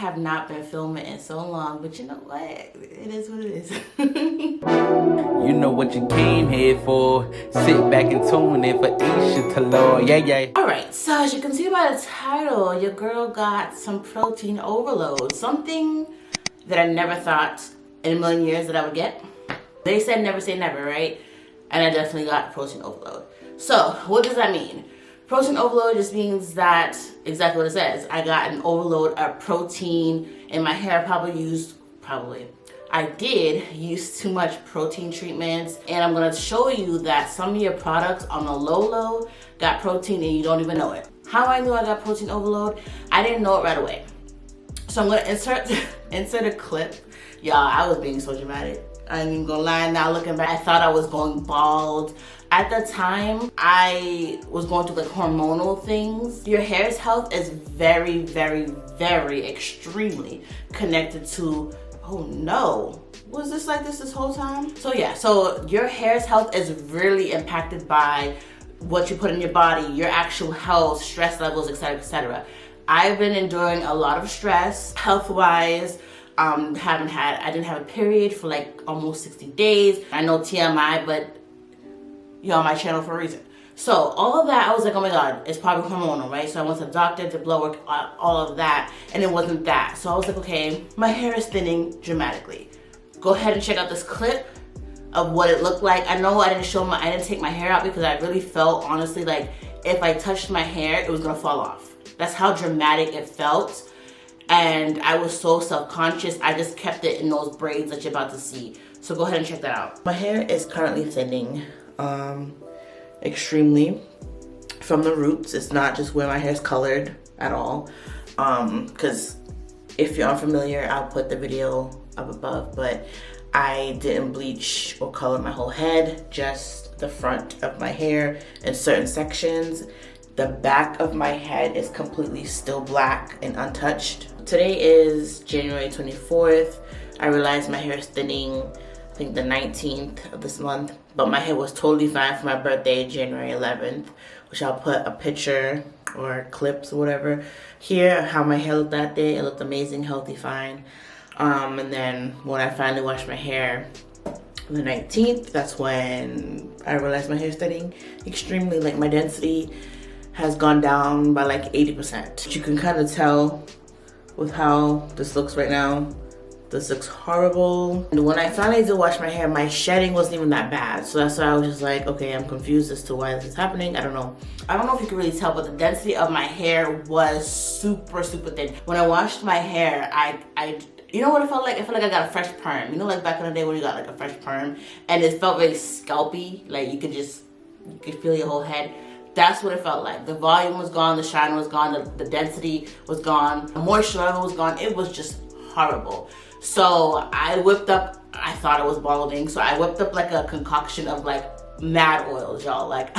I have not been filming in so long, but you know what? It is what it is. You know what you came here for. Sit back and tune in for EISHATAYLORE. Yeah. Alright, so as you can see by the title, your girl got some protein overload. Something that I never thought in a million years that I would get. They said never say never, right? And I definitely got protein overload. So, what does that mean? Protein overload just means that, exactly what it says, I got an overload of protein in my hair. I did use too much protein treatments, and I'm gonna show you that some of your products on the low got protein and you don't even know it. How I knew I got protein overload? I didn't know it right away. So I'm gonna insert a clip. Y'all, I was being so dramatic. I ain't even gonna lie, now looking back, I thought I was going bald. At the time, I was going through like hormonal things. Your hair's health is very, extremely connected to, oh no, was this like this whole time? So yeah, so your hair's health is really impacted by what you put in your body, your actual health, stress levels, etc., etc. I've been enduring a lot of stress, health-wise. I didn't have a period for like almost 60 days. I know TMI, but you're on my channel for a reason. So all of that, I was like, oh my God, it's probably hormonal, right? So I went to the doctor, did blood work, all of that, and it wasn't that. So I was like, okay, my hair is thinning dramatically. Go ahead and check out this clip of what it looked like. I know I didn't take my hair out because I really felt, honestly, like if I touched my hair, it was gonna fall off. That's how dramatic it felt. And I was so self-conscious, I just kept it in those braids that you're about to see. So go ahead and check that out. My hair is currently thinning extremely from the roots. It's not just where my hair is colored at all. Because if you're unfamiliar, I'll put the video up above, but I didn't bleach or color my whole head, just the front of my hair in certain sections. The back of my head is completely still black and untouched. Today is January 24th. I realized my hair is thinning, I think the 19th of this month, but my hair was totally fine for my birthday, January 11th, which I'll put a picture or clips or whatever here, how my hair looked that day. It looked amazing, healthy, fine. And then when I finally washed my hair on the 19th, that's when I realized my hair is thinning extremely. Like my density has gone down by like 80%. You can kind of tell with how this looks right now. This looks horrible. And when I finally did wash my hair, my shedding wasn't even that bad. So that's why I was just like, okay, I'm confused as to why this is happening. I don't know. I don't know if you can really tell, but the density of my hair was super thin. When I washed my hair, you know what it felt like? It felt like I got a fresh perm. You know, like back in the day when you got like a fresh perm and it felt very scalpy. Like you could feel your whole head. That's what it felt like. The volume was gone, the shine was gone, the density was gone, the moisture level was gone. It was just horrible. So I whipped up, I thought I was balding, so I whipped up like a concoction of like mad oils, y'all. Like,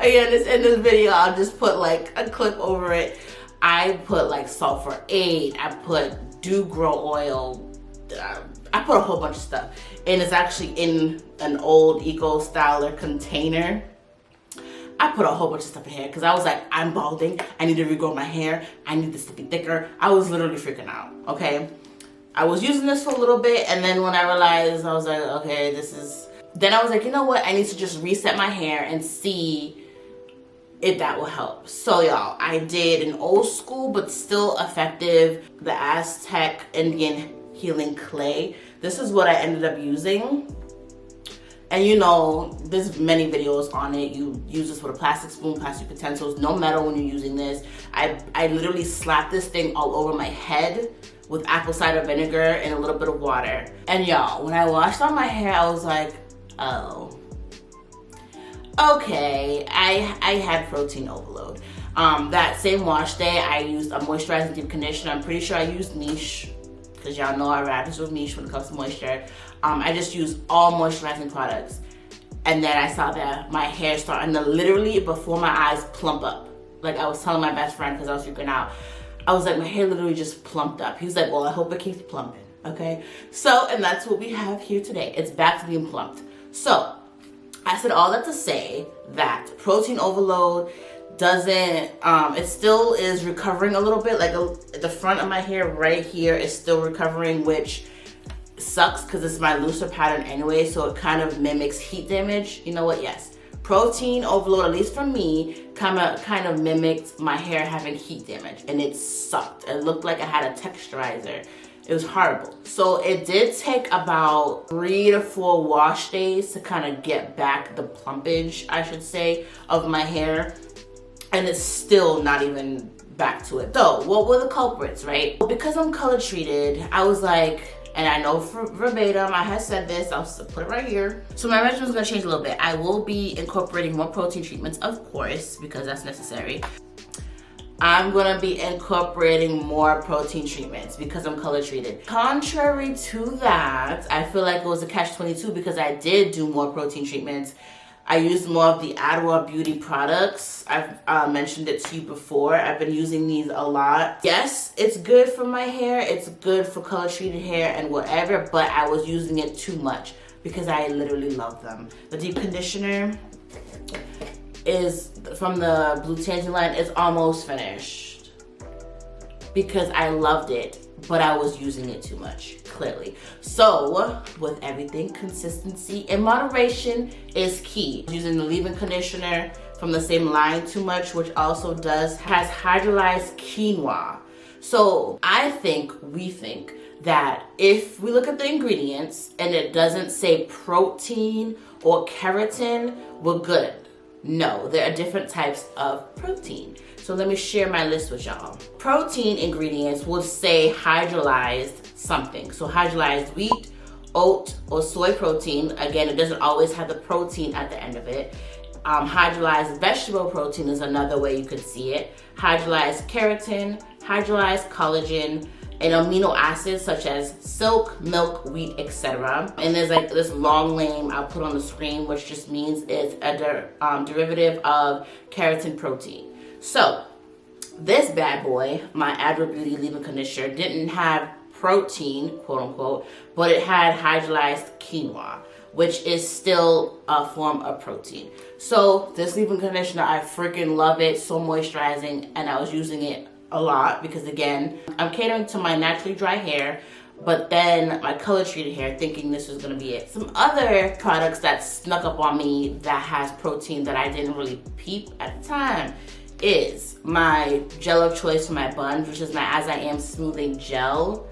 again, in this video, I'll just put like a clip over it. I put like sulfur 8, I put dew grow oil, I put a whole bunch of stuff. And it's actually in an old Eco Styler container. I put a whole bunch of stuff in here because I was like, I'm balding. I need to regrow my hair. I need this to be thicker. I was literally freaking out, okay? I was using this for a little bit, and then when I realized, I was like, okay, then I was like, you know what? I need to just reset my hair and see if that will help. So y'all, I did an old school but still effective, the Aztec Indian Healing Clay. This is what I ended up using. And you know, there's many videos on it. You use this with a plastic spoon, plastic utensils, no metal when you're using this. I literally slapped this thing all over my head with apple cider vinegar and a little bit of water. And y'all, when I washed on my hair, I was like, oh, okay, I had protein overload. That same wash day, I used a moisturizing deep conditioner. I'm pretty sure I used Niche, because y'all know I rap this with Niche when it comes to moisture. I just used all moisturizing products. And then I saw that my hair starting to literally, before my eyes, plump up. Like I was telling my best friend, because I was freaking out. I was like, my hair literally just plumped up. He was like, well, I hope it keeps plumping, okay? So, and that's what we have here today. It's back to being plumped. So, I said all that to say that protein overload, doesn't, it still is recovering a little bit. Like the front of my hair right here is still recovering, which sucks because it's my looser pattern anyway, so it kind of mimics heat damage. You know what? Yes. Protein overload, at least for me, kind of mimicked my hair having heat damage, and it sucked. It looked like I had a texturizer. It was horrible. So it did take about 3 to 4 wash days to kind of get back the plumpage, I should say, of my hair. And it's still not even back to it. So what were the culprits, right? Because I'm color treated, I was like, and I know verbatim, I had said this, I'll put it right here. So my regimen is gonna change a little bit. I will be incorporating more protein treatments, of course, because that's necessary. I'm gonna be incorporating more protein treatments because I'm color treated. Contrary to that, I feel like it was a catch-22 because I did do more protein treatments. I used more of the Adora Beauty products. I've mentioned it to you before. I've been using these a lot. Yes, it's good for my hair. It's good for color treated hair and whatever, but I was using it too much because I literally love them. The deep conditioner is from the Blue Tangy line. It's almost finished because I loved it, but I was using it too much, clearly. So with everything, consistency and moderation is key. Using the leave-in conditioner from the same line too much, which also has hydrolyzed quinoa. So we think that if we look at the ingredients and it doesn't say protein or keratin, we're good. No, there are different types of protein. So let me share my list with y'all. Protein ingredients will say hydrolyzed something. So hydrolyzed wheat, oat, or soy protein. Again, it doesn't always have the protein at the end of it. Hydrolyzed vegetable protein is another way you could see it. Hydrolyzed keratin, hydrolyzed collagen, and amino acids such as silk, milk, wheat, etc. And there's like this long name I'll put on the screen, which just means it's a derivative of keratin protein. So this bad boy, my Adora Beauty leave-in conditioner, didn't have protein, quote unquote, but it had hydrolyzed quinoa, which is still a form of protein. So this leave-in conditioner, I freaking love it, so moisturizing, and I was using it a lot because again, I'm catering to my naturally dry hair, but then my color treated hair, thinking this was gonna be it. Some other products that snuck up on me that has protein that I didn't really peep at the time is my gel of choice for my buns, which is my As I Am Smoothing Gel.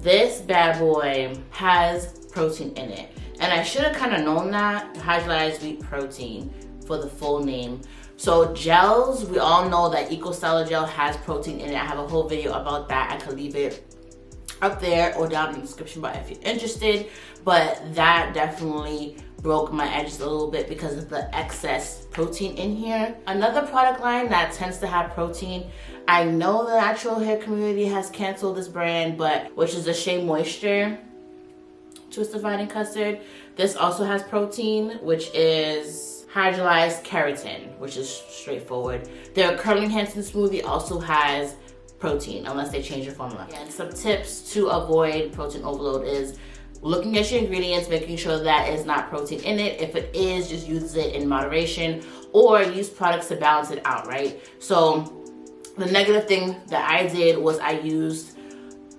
This bad boy has protein in it. And I should have kind of known that, hydrolyzed wheat protein for the full name. So gels, we all know that EcoStyle gel has protein in it. I have a whole video about that. I could leave it up there or down in the description bar if you're interested. But that definitely broke my edges a little bit because of the excess protein in here. Another product line that tends to have protein, I know the natural hair community has canceled this brand, but which is the Shea Moisture Twisted Vine and Custard. This also has protein, which is hydrolyzed keratin, which is straightforward. Their Curly Enhancing Smoothie also has protein, unless they change the formula. And some tips to avoid protein overload is looking at your ingredients, making sure that it's not protein in it. If it is, just use it in moderation or use products to balance it out, right? So the negative thing that I did was I used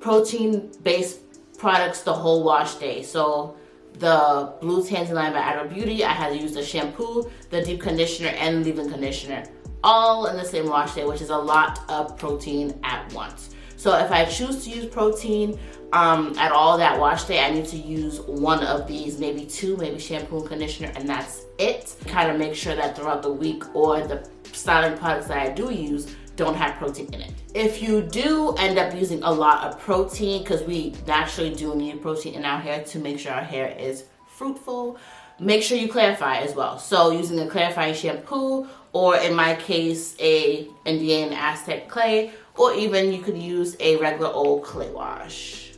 protein-based products the whole wash day. So the Blue Tangy line by Adora Beauty, I had to use the shampoo, the deep conditioner, and leave-in conditioner all in the same wash day, which is a lot of protein at once. So if I choose to use protein at all that wash day, I need to use one of these, maybe two, maybe shampoo and conditioner, and that's it. Kind of make sure that throughout the week or the styling products that I do use don't have protein in it. If you do end up using a lot of protein, because we naturally do need protein in our hair to make sure our hair is fruitful, make sure you clarify as well. So using a clarifying shampoo, or in my case, a Indian Aztec clay, or even you could use a regular old clay wash.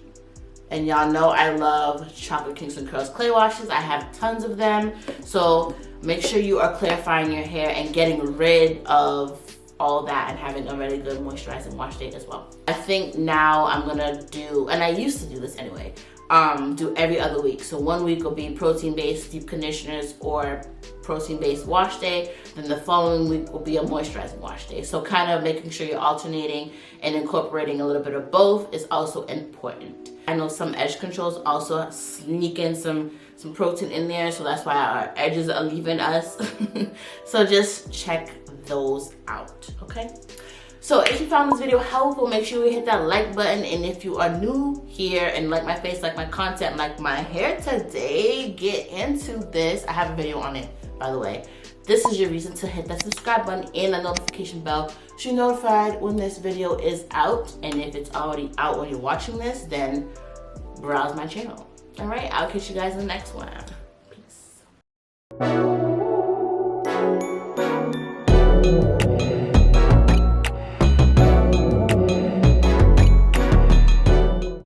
And y'all know I love Chocolate Kingston Curls clay washes. I have tons of them. So make sure you are clarifying your hair and getting rid of all that and having a really good moisturizing wash day as well. I think now I'm gonna do, and I used to do this anyway, do every other week. So 1 week will be protein-based deep conditioners or protein-based wash day. Then the following week will be a moisturizing wash day. So kind of making sure you're alternating and incorporating a little bit of both is also important. I know some edge controls also sneak in some protein in there, so that's why our edges are leaving us. So just check those out, okay? So if you found this video helpful, make sure you hit that like button. And if you are new here and like my face, like my content, like my hair today, get into this. I have a video on it, by the way. This is your reason to hit that subscribe button and the notification bell so you're notified when this video is out. And if it's already out when you're watching this, then browse my channel. All right, I'll catch you guys in the next one. Peace.